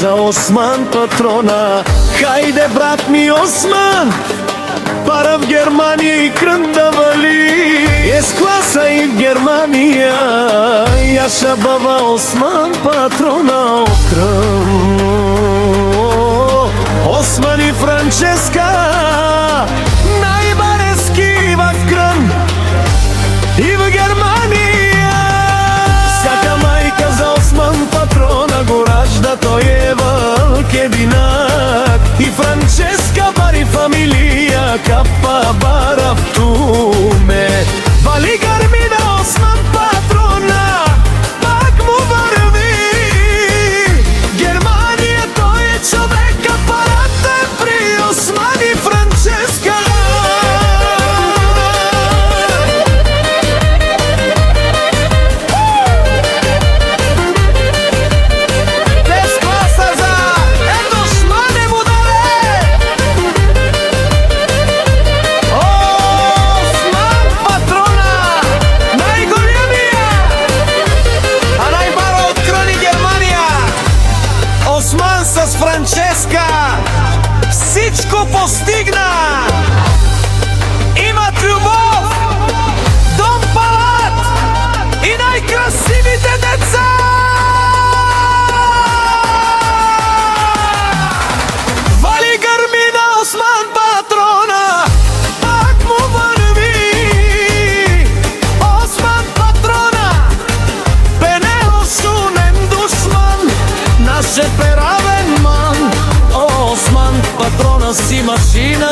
за Осман патрона. Хајде брат ми Осман, пара в Германија и крн да вали. Ескласа и в Германија, јаша баба Осман патрона окрм. Осман и Франческа, најбарески в крн и в Германија. Сјака мајка за Осман патрона го ражда, тој е валкединак. И Франческа бари фамилија, капа барав туме. Вали гармина Осман патрона, пак му врви. Германија тој е човека, парата е при Осман и Франческа. С Франческа всичко постигна. Имат љубов, дом, палат и најкрасивите деца. Вали гармина Осман патрона, пак му врви. Осман патрона, пенео шунем душман, наше перавен ман. Осман патрона си машина.